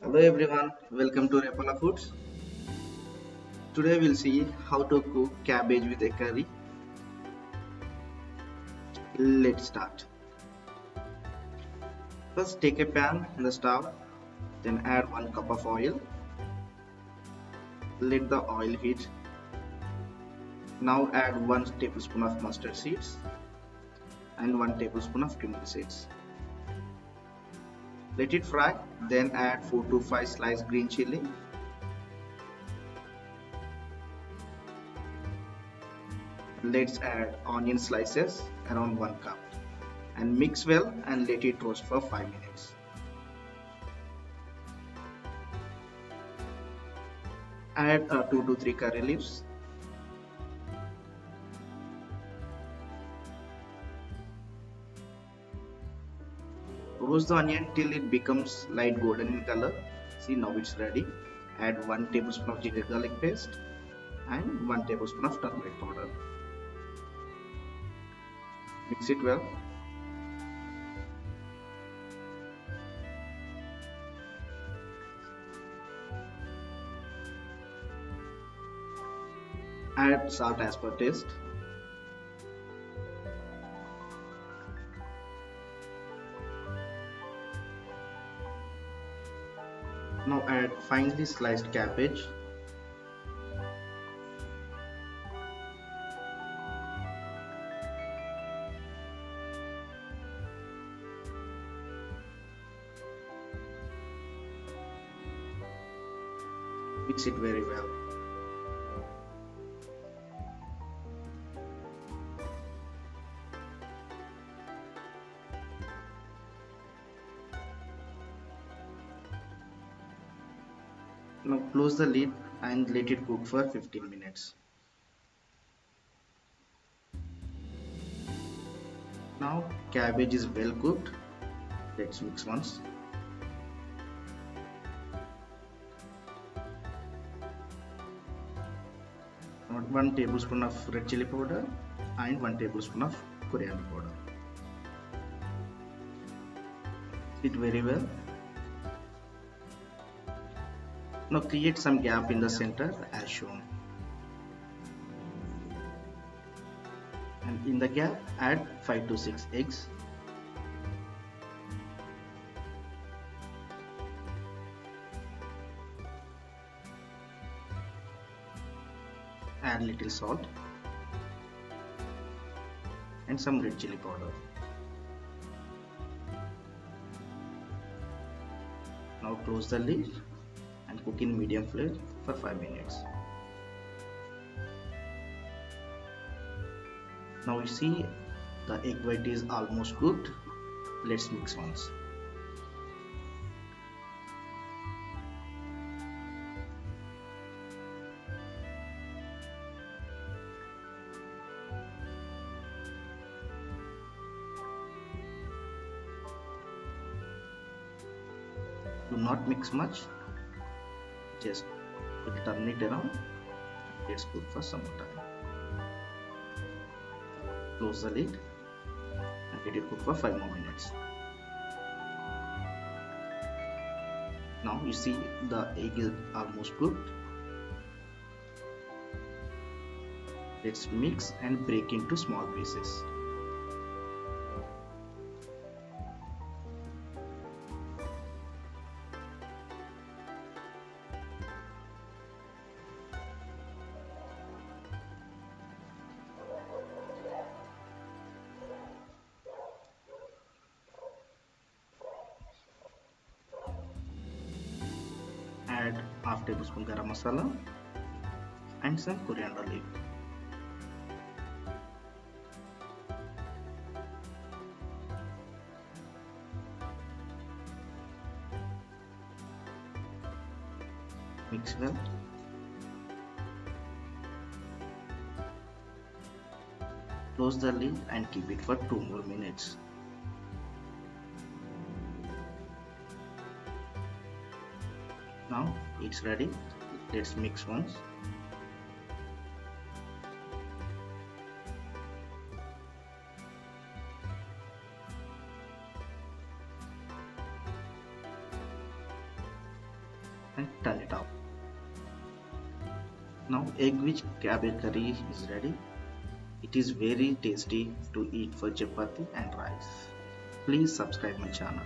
Hello everyone, welcome to Repala Foods. Today we'll see how to cook cabbage with a curry. Let's start. First take a pan on the stove, then add 1 cup of oil. Let the oil heat. Now add 1 tablespoon of mustard seeds and 1 tablespoon of cumin seeds. Let it fry, then add 4 to 5 sliced green chili. Let's add onion slices around 1 cup and mix well and let it roast for 5 minutes. Add 2 to 3 curry leaves. Roast the onion till it becomes light golden in color. See, now it's ready. Add 1 tablespoon of ginger garlic paste and 1 tablespoon of turmeric powder. Mix it well. Add salt as per taste. Now add finely sliced cabbage. Mix it very well. Now close the lid and let it cook for 15 minutes. Now cabbage is well cooked. Let's mix once. Now 1 tablespoon of red chilli powder and 1 tablespoon of coriander powder. Mix it very well. Now create some gap in the center as shown. And in the gap add 5 to 6 eggs. Add little salt and some red chilli powder. Now close the lid and cook in medium flame for 5 minutes. Now you see the egg white is almost cooked. Let's mix once. Do not mix much, just turn it around. Let's cook for some time. Close the lid and let it cook for 5 more minutes. Now you see the egg is almost cooked. Let's mix and break into small pieces. Add half tablespoon Garam Masala and some Coriander Leaf. Mix well. Close the lid and keep it for 2 more minutes. Now it's ready. Let's mix once. and turn it off. Now egg with cabbage curry is ready. It is very tasty to eat for chapati and rice. Please subscribe my channel.